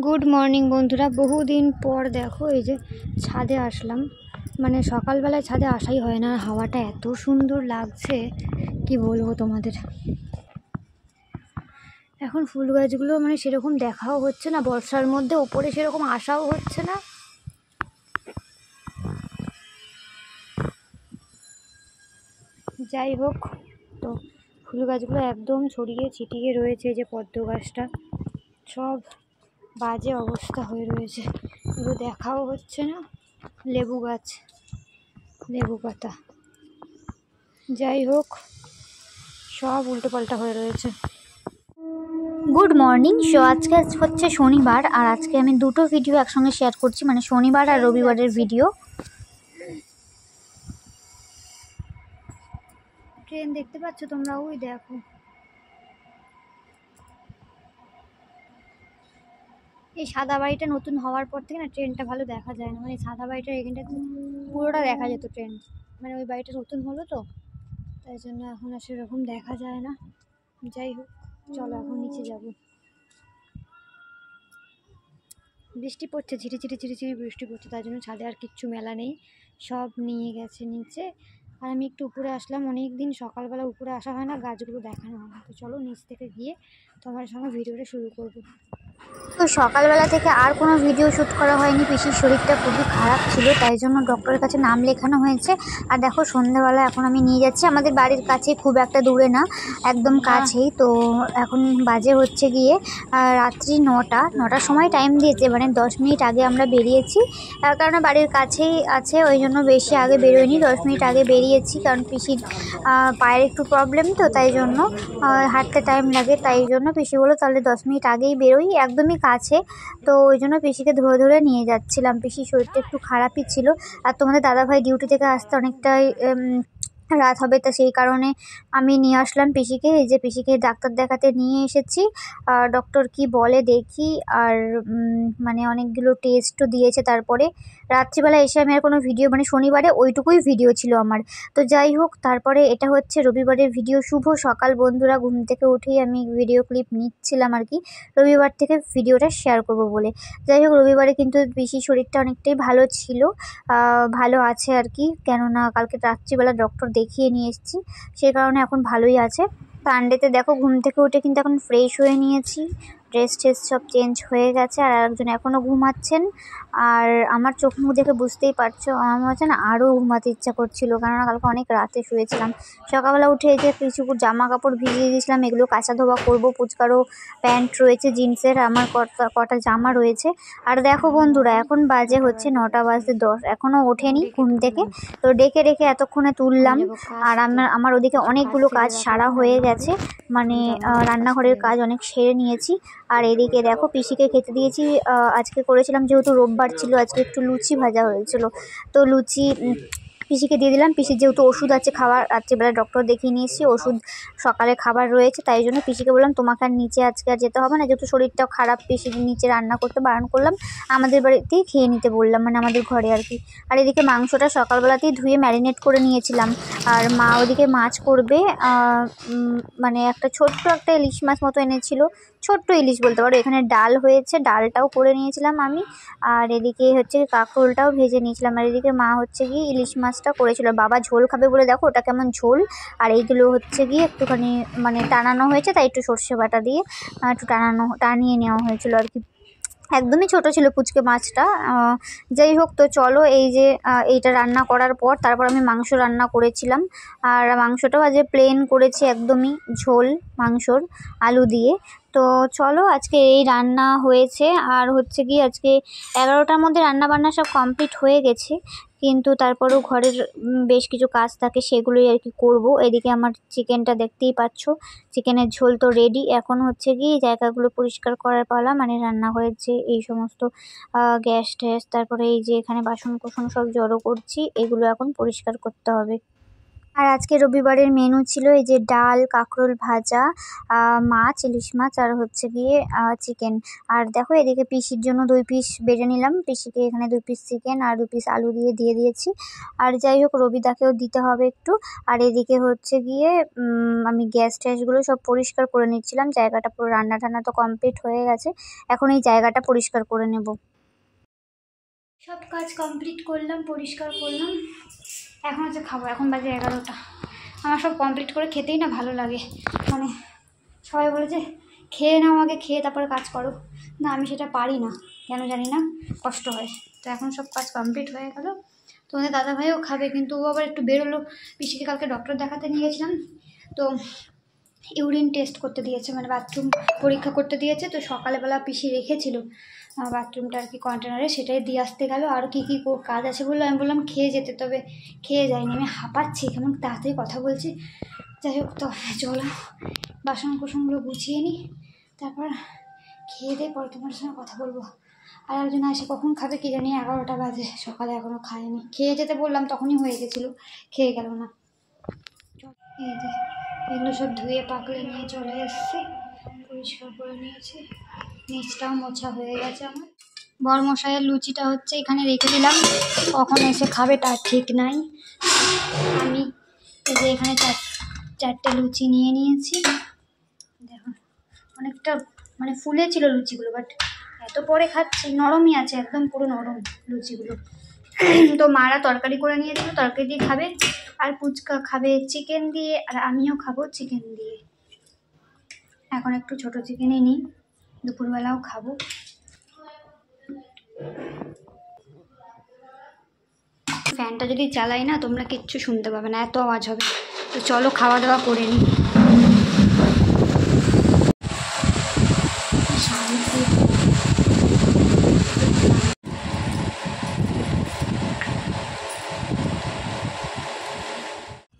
Good morning বন্ধুরা, বহুদিন পর দেখো এই যে ছাদে আসলাম। মানে সকালবেলায় ছাদে আসাই হয় না, হাওয়াটা এত সুন্দর লাগছে কি বলবো তোমাদের। এখন ফুল গাছগুলো মানে সেরকম দেখাও হচ্ছে না, বর্ষার মধ্যে ওপরে সেরকম আসাও হচ্ছে না। যাই হোক, তো ফুল গাছগুলো একদম ছড়িয়ে ছিটিয়ে রয়েছে। যে পদ্ম গাছটা সব বাজে অবস্থা হয়ে রয়েছে, এগুলো দেখাও হচ্ছে না। লেবু গাছ, লেবু পাতা, যাই হোক সব উল্টো পাল্টা হয়ে রয়েছে। Good morning. সো আজকে হচ্ছে শনিবার, আর আজকে আমি দুটো ভিডিও একসঙ্গে শেয়ার করছি, মানে শনিবার আর রবিবারের ভিডিও। ট্রেন দেখতে পাচ্ছ তোমরা? ওই দেখো, এই সাদা বাড়িটা নতুন হওয়ার পর থেকে না ট্রেনটা ভালো দেখা যায় না। মানে সাদা বাড়িটার এখানটা পুরোটা দেখা যেত ট্রেন, মানে ওই বাড়িটা নতুন হলো তো, তাই জন্য এখন আর সেরকম দেখা যায় না। যাই হোক, চলো এখন নিচে যাব। বৃষ্টি পড়ছে, ঝিরি ঝিরি ঝিরি ঝিরি বৃষ্টি পড়ছে, তাই জন্য ছাদে আর কিচ্ছু মেলা নেই, সব নিয়ে গেছে নিচে। আর আমি একটু উপরে আসলাম, অনেক দিন সকালবেলা উপরে আসা হয় না, গাছগুলো দেখানো হয় না। তো চলো নিচ থেকে গিয়ে তোমার সঙ্গে ভিডিওটা শুরু করবো। তো সকালবেলা থেকে আর কোনো ভিডিও শ্যুট করা হয়নি, পিসির শরীরটা খুবই খারাপ ছিল, তাই জন্য ডক্টরের কাছে নাম লেখানো হয়েছে। আর দেখো সন্ধ্যাবেলা এখন আমি নিয়ে যাচ্ছি, আমাদের বাড়ির কাছে, খুব একটা দূরে না, একদম কাছেই। তো এখন বাজে হচ্ছে গিয়ে রাত্রি 9টার সময় টাইম দিয়েছে, মানে 10 মিনিট আগে আমরা বেরিয়েছি, কারণ বাড়ির কাছেই আছে, ওই জন্য বেশি আগে বেরোয়নি, 10 মিনিট আগে বেরিয়েছি। কারণ পিসির পায়ের একটু প্রবলেম, তো তাই জন্য হাঁটতে টাইম লাগে, তাই জন্য পিসি বললো তাহলে 10 মিনিট আগেই বেরোই, একদমই কাছে। তো ওই জন্য পিসিকে ধরে ধরে নিয়ে যাচ্ছিলাম, পিসির শরীরটা একটু খারাপই ছিল। আর তোমাদের দাদাভাই ডিউটি থেকে আসতে অনেকটাই রাত হবে, তো সেই কারণে আমি নিয়ে আসলাম পিসিকে। এই যে পিসিকে ডাক্তার দেখাতে নিয়ে এসেছি, ডক্টর কি বলে দেখি। আর মানে অনেকগুলো টেস্টও দিয়েছে। তারপরে রাত্রিবেলা এসে আমি আর কোনো ভিডিও, মানে শনিবারে ওইটুকুই ভিডিও ছিল আমার। তো যাই হোক, তারপরে এটা হচ্ছে রবিবারের ভিডিও। শুভ সকাল বন্ধুরা, ঘুম থেকে উঠেই আমি ভিডিও ক্লিপ নিচ্ছিলাম আর কি, রবিবার থেকে ভিডিওটা শেয়ার করব বলে। যাই হোক, রবিবারে কিন্তু পিসির শরীরটা অনেকটাই ভালো ছিল, ভালো আছে আর কি, কেননা কালকে রাত্রিবেলা ডক্টর দেখিয়ে নিয়ে এসেছি, সে কারণে এখন ভালোই আছে। সানডেতে দেখো ঘুম থেকে উঠে কিন্তু এখন ফ্রেশ হয়ে নিয়েছি, ড্রেস ট্রেস সব চেঞ্জ হয়ে গেছে, আর একজন এখনও ঘুমাচ্ছেন। আর আমার চোখ মুখ দেখে বুঝতেই পারছো, আমার মনে হচ্ছে না আরও ঘুমাতে ইচ্ছা করছিল, কেননা কালকে অনেক রাতে শুয়েছিলাম। সকালবেলা উঠে এই যে কিছু জামা কাপড় ভিজিয়ে দিয়েছিলাম, এগুলো কাচা ধোয়া করবো। পুচকারও প্যান্ট রয়েছে জিন্সের, আমার কটা জামা রয়েছে। আর দেখো বন্ধুরা, এখন বাজে হচ্ছে 9:10, এখনও ওঠেনি ঘুম থেকে, তো ডেকে ডেকে এতক্ষণে তুললাম। আর আমার ওদিকে অনেকগুলো কাজ সারা হয়ে গেছে, মানে রান্নাঘরের কাজ অনেক সেরে নিয়েছি। আর এদিকে দেখো পিসিকে খেতে দিয়েছি, আজকে করেছিলাম যেহেতু রোববার ছিল, আজকে একটু লুচি ভাজা হয়েছিল, তো লুচি পিসিকে দিয়ে দিলাম। পিসির যেহেতু ওষুধ আছে খাবার, রাত্রিবেলা ডক্টর দেখিয়ে নিয়েছি, ওষুধ সকালে খাবার রয়েছে, তাই জন্য পিসিকে বললাম তোমাকে আর নিচে আজকে আর যেতে হবে না, যেহেতু শরীরটাও খারাপ, পিসির নিচে রান্না করতে বারণ করলাম, আমাদের বাড়িতেই খেয়ে নিতে বললাম, মানে আমাদের ঘরে আর কি। আর এদিকে মাংসটা সকালবেলাতেই ধুয়ে ম্যারিনেট করে নিয়েছিলাম, আর মা ওদিকে মাছ করবে, মানে একটা ছোট্ট একটা ইলিশ মাছ মতো এনেছিল, ছোট্ট ইলিশ বলতে পারো। এখানে ডাল হয়েছে, ডালটাও করে নিয়েছিলাম আমি, আর এদিকে হচ্ছে কাঁকরোলটাও ভেজে নিয়েছিলাম, আর এদিকে মা হচ্ছে গিয়ে ইলিশ মাছটা করেছিল, বাবা ঝোল খাবে বলে দেখো ওটা কেমন ঝোল। আর এইগুলো হচ্ছে গিয়ে একটুখানি মানে টানানো হয়েছে, তাই একটু সর্ষে বাটা দিয়ে একটু টানিয়ে নেওয়া হয়েছিল আর কি, একদমই ছোট ছিল পুচকে মাছটা। যাই হোক, তো চলো এই যে এইটা রান্না করার পর তারপর আমি মাংস রান্না করেছিলাম, আর মাংসটাও আজ প্লেন করেছি, একদমই ঝোল মাংসর, আলু দিয়ে। তো চলো আজকে এই রান্না হয়েছে। আর হচ্ছে কি আজকে 11টার মধ্যে রান্না বান্না সব কমপ্লিট হয়ে গেছে, কিন্তু তারপরেও ঘরের বেশ কিছু কাজ থাকে, সেগুলোই আর কি করবো। এদিকে আমার চিকেনটা দেখতেই পাচ্ছ, চিকেনের ঝোল তো রেডি, এখন হচ্ছে কি জায়গাগুলো পরিষ্কার করার পালা, মানে রান্নাঘরের যে এই সমস্ত গ্যাস ট্যাস, তারপরে এই যে এখানে বাসন কোসন সব জড়ো করছি, এগুলো এখন পরিষ্কার করতে হবে। আর আজকে রবিবারের মেনু ছিল এই যে ডাল, কাঁকরোল ভাজা, মাছ, ইলিশ মাছ, আর হচ্ছে গিয়ে চিকেন। আর দেখো এদিকে পিসির জন্য 2 পিস বেড়ে নিলাম, পিসিকে এখানে 2 পিস চিকেন আর 2 পিস আলু দিয়ে দিয়েছি। আর যাই হোক রবিদাকেও দিতে হবে একটু। আর এদিকে হচ্ছে গিয়ে আমি গ্যাস ট্যাসগুলো সব পরিষ্কার করে নিচ্ছিলাম। জায়গাটা পুরো রান্না টান্না তো কমপ্লিট হয়ে গেছে, এখন এই জায়গাটা পরিষ্কার করে নেব। সব কাজ কমপ্লিট করলাম, পরিষ্কার করলাম, এখন হচ্ছে খাবো। এখন বাজে 11টা। আমার সব কমপ্লিট করে খেতেই না ভালো লাগে, মানে সবাই বলে যে খেয়ে নাও, আগে খেয়ে তারপরে কাজ করো। না, আমি সেটা পারি না, কেন জানি না, কষ্ট হয়। তো এখন সব কাজ কমপ্লিট হয়ে গেল। তোমাদের দাদাভাইও খাবে, কিন্তু ও আবার একটু বেরোলো। পিসিকে কালকে ডক্টর দেখাতে নিয়ে গেছিলাম, তো ইউরিন টেস্ট করতে দিয়েছে, মানে বাথরুম পরীক্ষা করতে দিয়েছে। তো সকালবেলা পিসি রেখেছিল বাথরুমটা আর কি কন্টেনারে, সেটাই দিয়ে আসতে গেল। আরও কী কী কাজ আছে বললো, আমি বললাম খেয়ে যেতে, তবে খেয়ে যায়নি। আমি হাঁপাচ্ছি, কেমন তাড়াতাড়ি কথা বলছি। যাই হোক, তো চলো বাসন কোসনগুলো গুছিয়ে নিই, তারপর খেয়ে দিয়ে পরে তোমার সঙ্গে কথা বলবো। আর একজন আসে, কখন খাবে কি জানি, 11টা বাজে, সকালে এখনও খায়নি। খেয়ে যেতে বললাম, তখনই হয়ে গেছিলো, খেয়ে গেল না। এই যে এগুলো সব ধুয়ে পাকলে নিয়ে চলে এসেছি, পরিষ্কার করে নিয়েছি, নিচটাও মোছা হয়ে গেছে আমার। বরমশাইয়ের লুচিটা হচ্ছে এখানে রেখে দিলাম, কখন এসে খাবে তার ঠিক নাই। আমি এই যে এখানে 4টে লুচি নিয়ে নিয়েছি। দেখুন অনেকটা মানে ফুলে ছিল লুচিগুলো, বাট এত পরে খাচ্ছি, নরমই আছে, একদম পুরো নরম লুচিগুলো। তো মারা তরকারি করে নিয়েছিল, তরকারি দিয়ে খাবে, আর ফুচকা খাবে চিকেন দিয়ে, আর আমিও খাবো চিকেন দিয়ে। এখন একটু ছোট চিকেনই নিই, দুপুরবেলাও খাবো। ফ্যানটা যদি চালাই না, তোমরা কিচ্ছু শুনতে পাবে না, এত আওয়াজ হবে। তো চলো খাওয়া দাওয়া করে নিই। শান্তি।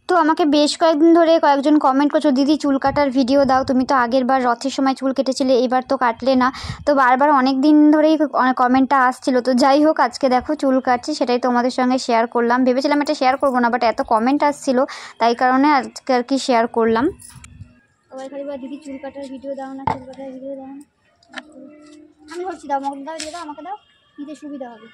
তো আমাকে বেশ কয়েকদিন ধরে কয়েকজন কমেন্ট করছো, দিদি চুল কাটার ভিডিও দাও, তুমি তো আগের বার রথের সময় চুল কেটেছিলে, এইবার তো কাটলে না। তো বারবার অনেক দিন ধরেই কমেন্টটা আসছিল। তো যাই হোক আজকে দেখো চুল কাটছি, সেটাই তোমাদের সঙ্গে শেয়ার করলাম। ভেবেছিলাম এটা শেয়ার করবো না, বাট এত কমেন্ট আসছিল, তাই কারণে আজকে আর কি শেয়ার করলাম। সবাই খালি বলে দিদি চুল কাটার ভিডিও দাও না, চুল কাটার ভিডিও দাও না। আমি বলছি দাও, আমাকে দাও, দিয়ে দাও, আমাকে দাও, নিতে সুবিধা হবে।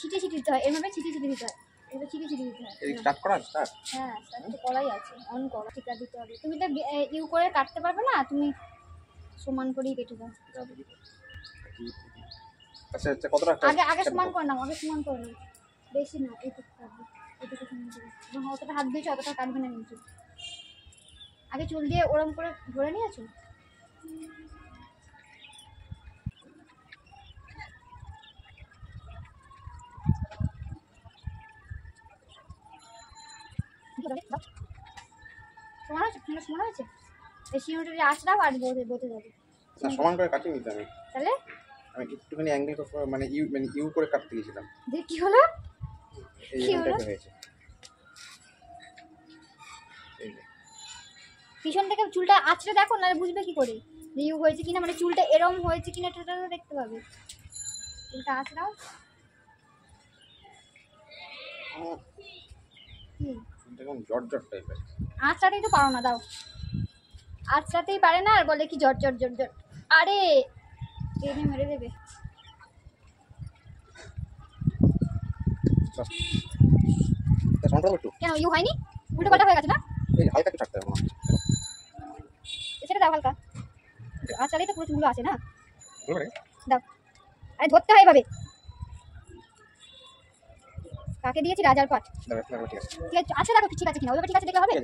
ছিটে ছিটে দিতে হয়, এভাবে ছিটে ছিটে দিতে হয়, এভাবে ছিটে ছিটে দিতে হয়। স্টার্ট করা স্টার্ট। হ্যাঁ, স্টার্ট তো করাই আছে, অন করা, ঠিকা দিতে হবে। তুমি তো ইউ করে কাটতে পারবে না, তুমি সমান করেই কেটে দাও। আচ্ছা আচ্ছা, কতটা আগে সমান করে নাও, আগে সমান করে নাও, বেশি না, এইটুকু কাটবে, এইটুকু সমান করে। যখন অতটা হাত দিয়েছো অতটা কাটবে না কিন্তু। আগে চুল দিয়ে ওরম করে ধরে নিয়েছো। সমান হয়েছে, সমান হয়েছে। এই সিঁড়িটা আসলাম আর বসে যাবে। সমান করে কাটিয়ে নিতে আমি, তাহলে আমি একটুখানি অ্যাঙ্গেল মানে ইউ করে কাটতে গেছিলাম। দেখ কি হলো, এই কি হলো? হয়েছে এই যে পিছন থেকে চুলটা আঁচড়ে দেখো, না বুঝবে কি করে যে ইউ হয়েছে কিনা, মানে চুলটা এরম হয়েছে কিনা সেটা দেখতে পাবে। চুলটা আঁচড়াও। দেখুন জট জট টাইপের। আঁচড়াতেই তো পারো না, দাও। আঁচড়াতেই পারে না, আর বলে কি জট জট জট জট। আরে টেনে মেরে দেবে। কেন ইউ হয়নি, উল্টো পাল্টা হয়ে গেছে না, হালকা একটু ছাড়তে হবে, সেটা দাও হালকা। আঁচড়াতেই তো পুরো চুলগুলো আছে না, দাও। আরে ধরতে হয় এভাবে। কাকে দিয়েছি, রাজার পাট। ঠিক আছে, আচ্ছা দেখো ঠিক আছে কিনা, ওইভাবে ঠিক আছে দেখলে হবে।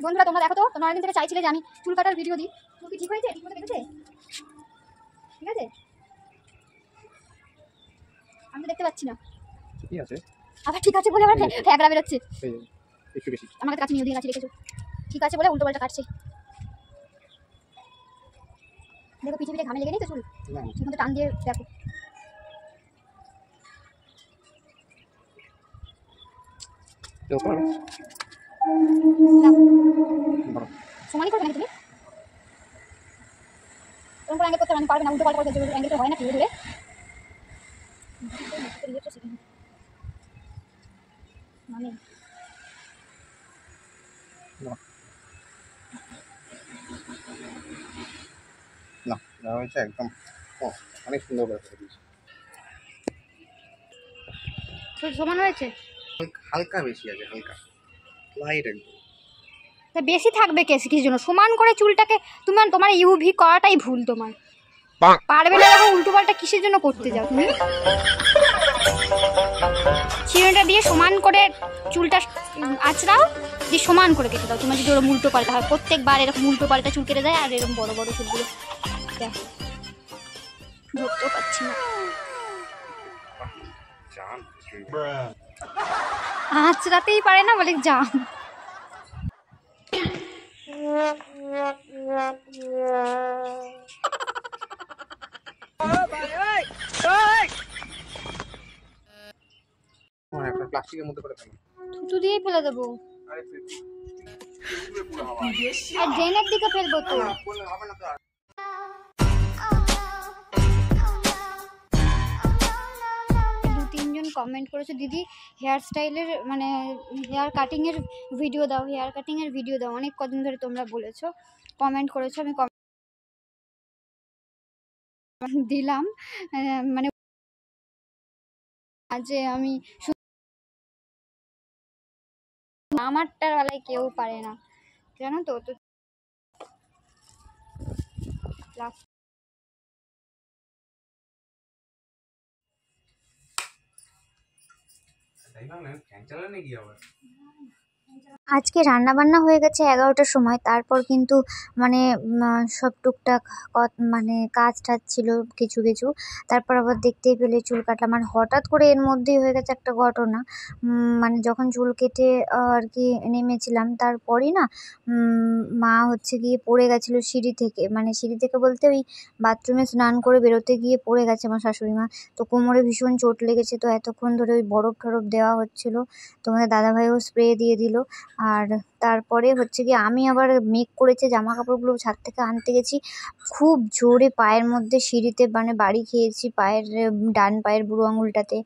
বন্ধুরা তোমরা দেখো তো, তোমরা অনেকদিন থেকে চাইছিলে যে আমি চুল কাটার ভিডিও দিই। চুল কি ঠিক হয়েছে, ঠিক মতো দেখেছে, ঠিক আছে? আমি তো দেখতে পাচ্ছি না, ঠিক আছে। আবার ঠিক আছে বলে আবার ফ্যাগড়া বেরোচ্ছে। একটু বেশি আমার কাছে নিয়ে দিয়ে গাছে রেখেছো, ঠিক আছে বলে উল্টো পাল্টা কাটছে। দেখো পিঠে ঘামে লেগে নেই তো চুল, ঠিক মতো টান দিয়ে দেখো। সমানই করবে নাকি তুমি? কোন অ্যাঙ্গেল করতে আমি পারবে না, উল্টো পাল্টা করতে অ্যাঙ্গেলটা হয় না ধীরে ধীরে। মানে না দেওয়া হয়েছে একদম অনেক সুন্দর করে দিয়েছে। সমান হয়েছে, হালকা বেশি আছে, হালকা লাইট একদম। তা বেশি থাকবে কিসের জন্য? সমান করে চুলটাকে তোমার ইউভি করাটাই ভুল। তোমার পারবে না দেখো, উল্টো পাল্টা কিসের জন্য করতে যাও তুমি? চিরুনিটা দিয়ে সমান করে চুলটা আঁচড়াও, দিয়ে সমান করে কেটে দাও। তোমার যদি ওরকম উল্টো পাল্টা হয়, প্রত্যেকবার এরকম উল্টো পাল্টা চুল কেটে দেয়, আর এরকম বড় বড় চুলগুলো দেখো ধরতেও পারছি না। আঁচড়াতেই পারে না বলে জাম। একটা প্লাস্টিকের মধ্যে করে ফেলো। থুতু দিয়েই ফেলে দেবো, আরে আর ড্রেনের দিকে ফেলবো তো। হবে না তো। দু তিনজন কমেন্ট করেছে, দিদি হেয়ার স্টাইলের মানে হেয়ার কাটিংয়ের ভিডিও দাও, হেয়ার কাটিংয়ের ভিডিও দাও। অনেক কদিন ধরে তোমরা বলেছো, কমেন্ট করেছো, আমি দিলাম। মানে আজে আমি আমারটার বেলায় কেউ পারে না জানো তো। তো ফ্যান চালানো কি আবার? আজকে রান্না বান্না হয়ে গেছে 11টার সময়। তারপর কিন্তু মানে সব টুকটাক মানে কাজ টাজ ছিল কিছু কিছু। তারপর আবার দেখতেই পেলে চুল কাটলাম, আর হঠাৎ করে এর মধ্যেই হয়ে গেছে একটা ঘটনা। মানে যখন চুল কেটে আর কি নেমেছিলাম, তারপরই না মা হচ্ছে গিয়ে পড়ে গেছিলো সিঁড়ি থেকে। মানে সিঁড়ি থেকে বলতে ওই বাথরুমে স্নান করে বেরোতে গিয়ে পড়ে গেছে আমার শাশুড়ি মা। তো কোমরে ভীষণ চোট লেগেছে। তো এতক্ষণ ধরে ওই বরফ টরফ দেওয়া হচ্ছিলো, তোমাদের দাদাভাইও স্প্রে দিয়ে দিল। আর তারপরে হচ্ছে গিয়ে আমি আবার মেক করেছে জামা কাপড়গুলো ছাদ থেকে আনতে গেছি, খুব জোরে পায়ের মধ্যে সিঁড়িতে মানে বাড়ি খেয়েছি, পায়ের ডান পায়ের বুড়ো আঙুলটাতে।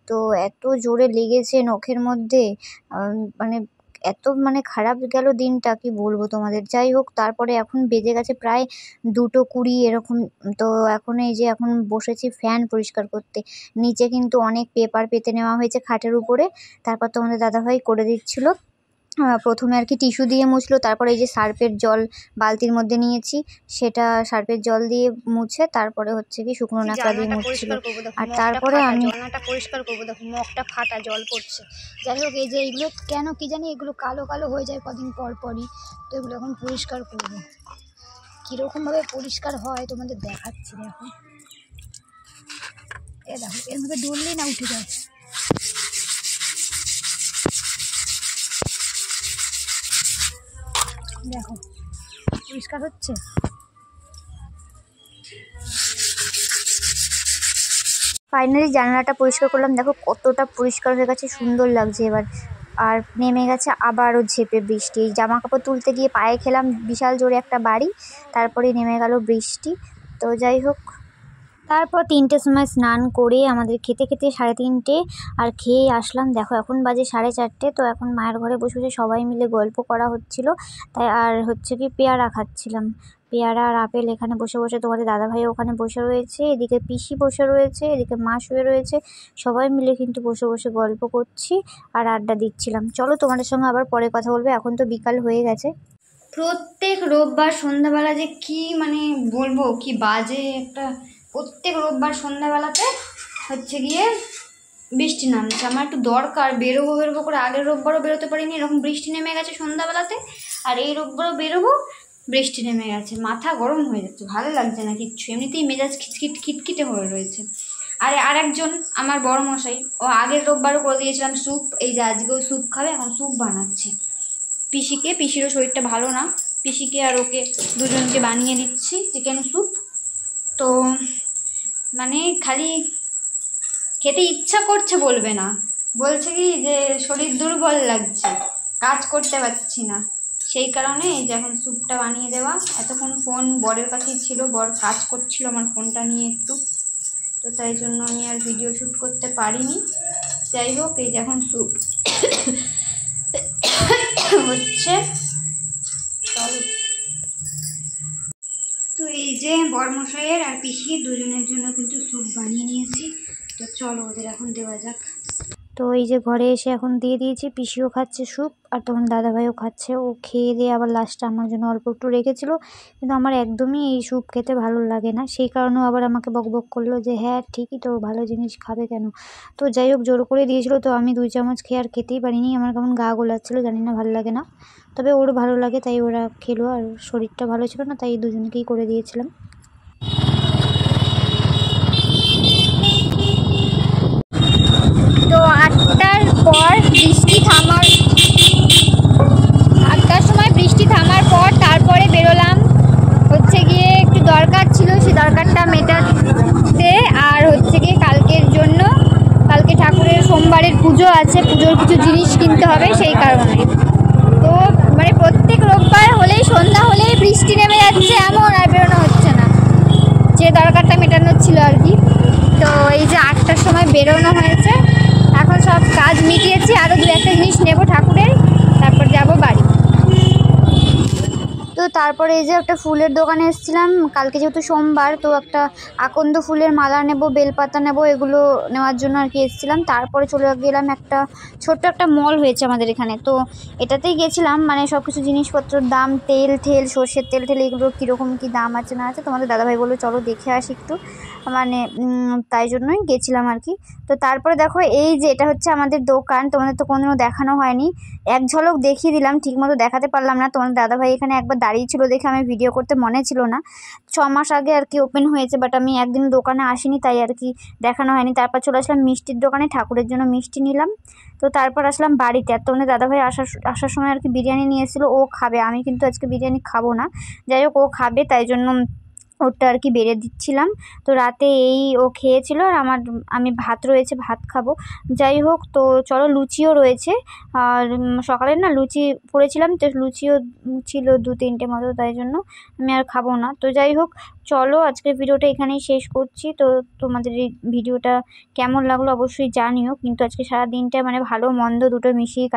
তো এত জোরে লেগেছে নখের মধ্যে, মানে এত মানে খারাপ গেল দিনটা, কি বলবো তোমাদের। যাই হোক, তারপরে এখন বেজে গেছে প্রায় 2:20 এরকম। তো এখন এই যে এখন বসেছি ফ্যান পরিষ্কার করতে। নিচে কিন্তু অনেক পেপার পেতে নেওয়া হয়েছে খাটের উপরে। তারপর তোমাদের দাদাভাই করে দিচ্ছিল। প্রথমে আর কি টিস্যু দিয়ে মুছলো, তারপরে এই যে সার্ফের জল বালতির মধ্যে নিয়েছি, সেটা সার্ফের জল দিয়ে মুছে তারপরে হচ্ছে কি শুকনো ন্যাকড়া দিয়ে মুছছিল। আর তারপরে আমি জানলাটা পরিষ্কার করবো, দেখো মুখটা ফাটা, জল পড়ছে। যাই হোক, এই যে এগুলো কেন কি জানি এগুলো কালো কালো হয়ে যায় কদিন পর পরই। তো এগুলো এখন পরিষ্কার করবো। কীরকমভাবে পরিষ্কার হয় তোমাদের দেখাচ্ছি। দেখো দেখো এর মধ্যে ডললেই না উঠে যায়। দেখো পরিষ্কার হচ্ছে। ফাইনালি জানালাটা পরিষ্কার করলাম, দেখো কতটা পরিষ্কার হয়ে গেছে, সুন্দর লাগছে এবার। আর নেমে গেছে আবারও ঝেপে বৃষ্টি। এই জামা কাপড় তুলতে গিয়ে পায়ে খেলাম বিশাল জোরে একটা বাড়ি, তারপরে নেমে গেল বৃষ্টি। তো যাই হোক, তারপর 3টের সময় স্নান করে আমাদের খেতে খেতে 3:30, আর খেয়ে আসলাম। দেখো এখন বাজে 4:30। তো এখন মায়ের ঘরে বসে বসে সবাই মিলে গল্প করা হচ্ছিল। তাই আর হচ্ছে কি পেয়ারা খাচ্ছিলাম, পেয়ারা আর আপেল। এখানে বসে বসে তোমাদের দাদাভাই ওখানে বসে রয়েছে, এদিকে পিসি বসে রয়েছে, এদিকে মা শুয়ে রয়েছে। সবাই মিলে কিন্তু বসে বসে গল্প করছি আর আড্ডা দিচ্ছিলাম। চলো তোমাদের সঙ্গে আবার পরে কথা বলবো, এখন তো বিকাল হয়ে গেছে। প্রত্যেক রোববার সন্ধ্যাবেলা যে কি মানে বলবো, কি বাজে একটা, প্রত্যেক রোববার সন্ধ্যাবেলাতে হচ্ছে গিয়ে বৃষ্টি নামছে। আমার একটু দরকার, বেরোবো করে, আগের রোববারও বেরোতে পারিনি, এরকম বৃষ্টি নেমে গেছে সন্ধ্যাবেলাতে। আর এই রোববারও বেরোবো, বৃষ্টি নেমে গেছে, মাথা গরম হয়ে যাচ্ছে, ভালো লাগছে না কিচ্ছু, এমনিতেই মেজাজ খিটখিটে হয়ে রয়েছে। আর একজন আমার বড় মশাই, ও আগের রোববারও করে দিয়েছিলাম স্যুপ, এই যে আজকেও স্যুপ খাবে, এখন স্যুপ বানাচ্ছি পিসিকে। পিসিরও শরীরটা ভালো না, পিসিকে আর ওকে দুজনকে বানিয়ে দিচ্ছি চিকেন স্যুপ। তো মানে খালি খেতে ইচ্ছা করছে বলবে না, বলছে কি যে শরীর দুর্বল লাগছে, কাজ করতে পারছি না, সেই কারণে এই যে এখন স্যুপটা বানিয়ে দেওয়া। এতক্ষণ ফোন বরের কাছেই ছিল, বর কাজ করছিল আমার ফোনটা নিয়ে একটু, তো তাই জন্য আমি আর ভিডিও শ্যুট করতে পারিনি। যাই হোক, এই যে এখন স্যুপ হচ্ছে। চলো, তো এই যে বরমশাইয়ের আর পিসির দুজনের জন্য কিন্তু স্যুপ বানিয়ে নিয়েছি। তো চলো ওদের এখন দেওয়া যাক। তো এই যে ঘরে এসে এখন দিয়ে দিয়েছি, পিসিও খাচ্ছে স্যুপ আর তখন দাদাভাইও খাচ্ছে। ও খেয়ে দিয়ে আবার লাস্টে আমার জন্য অল্প একটু রেখেছিল, কিন্তু আমার একদমই এই স্যুপ খেতে ভালো লাগে না। সেই কারণেও আবার আমাকে বকবক করলো যে হ্যাঁ ঠিকই তো, ভালো জিনিস খাবে কেন। তো যাই হোক, জোর করে দিয়েছিল, তো আমি 2 চামচ খেয়ে আর খেতেই পারিনি। আমার কেমন গা গোলাচ্ছিলো, জানি না, ভালো লাগে না। তবে ওর ভালো লাগে তাই ওরা খেলো, আর শরীরটা ভালো ছিল না তাই দুজনকেই করে দিয়েছিলাম। তো 8টার পর বৃষ্টি থামার 8টার সময় বৃষ্টি থামার পর তারপরে বেরোলাম। হচ্ছে গিয়ে একটু দরকার ছিল, সেই দরকারটা মেটাতে, আর হচ্ছে গিয়ে কালকের জন্য, কালকে ঠাকুরের সোমবারের পুজো আছে, পুজোর কিছু জিনিস কিনতে হবে সেই কারণে। তো মানে প্রত্যেক রোববার হলেই সন্ধ্যা হলেই বৃষ্টি নেমে যাচ্ছে এমন, আর বেরোনো হচ্ছে না, যে দরকারটা মেটানোর ছিল আর কি। তো এই যে 8টার সময় বেরোনো হয়েছে, এখন সব কাজ মিটিয়েছি, আরও 2-1টা জিনিস নেব ঠাকুরের, তারপর যাব বাড়ি। তো তারপরে এই যে একটা ফুলের দোকানে এসেছিলাম, কালকে যেহেতু সোমবার, তো একটা আকন্দ ফুলের মালা নেব, বেলপাতা নেব, এগুলো নেওয়ার জন্য আর কি এসেছিলাম। তারপরে চলে গেলাম একটা ছোট্ট একটা মল হয়েছে আমাদের এখানে, তো এটাতেই গেছিলাম। মানে সব কিছু জিনিসপত্রের দাম, তেল সর্ষের তেল এগুলো কীরকম কী দাম আছে না আছে, তোমাদের দাদাভাই বললো চলো দেখে আসি একটু, মানে তাই জন্যই গেছিলাম আর কি। তো তারপরে দেখো এই যে এটা হচ্ছে আমাদের দোকান, তোমাদের তো কোনোদিনও দেখানো হয়নি, এক ঝলক দেখিয়ে দিলাম, ঠিকমতো দেখাতে পারলাম না। তোমাদের দাদাভাই এখানে একবার দাঁড়িয়ে ছিল দেখে আমি ভিডিও করতে মনে ছিল না। 6 মাস আগে আর কি ওপেন হয়েছে, বাট আমি একদিন দোকানে আসিনি তাই আর কি দেখানো হয়নি। তারপর চলে আসলাম মিষ্টির দোকানে, ঠাকুরের জন্য মিষ্টি নিলাম। তো তারপর আসলাম বাড়িতে, আর তোমাদের দাদাভাই আসার সময় আর কি বিরিয়ানি নিয়ে এসেছিলো, ও খাবে, আমি কিন্তু আজকে বিরিয়ানি খাবো না। যাই হোক, ও খাবে তাই জন্য ওটা আর কি বেড়ে দিচ্ছিলাম। তো রাতে এই ও খেয়েছিল, আর আমি ভাত রয়েছে, ভাত খাবো। যাই হোক, তো চলো, লুচিও রয়েছে, আর সকালে না লুচি পড়েছিলাম, তো লুচিও ছিল 2-3টে মতো, তাই জন্য আমি আর খাবো না। তো যাই হোক, চলো আজকের ভিডিওটা এখানেই শেষ করছি। তো তোমাদের এই ভিডিওটা কেমন লাগলো অবশ্যই জানিও, কিন্তু আজকে সারা দিনটা মানে ভালো মন্দ দুটো মিশিয়ে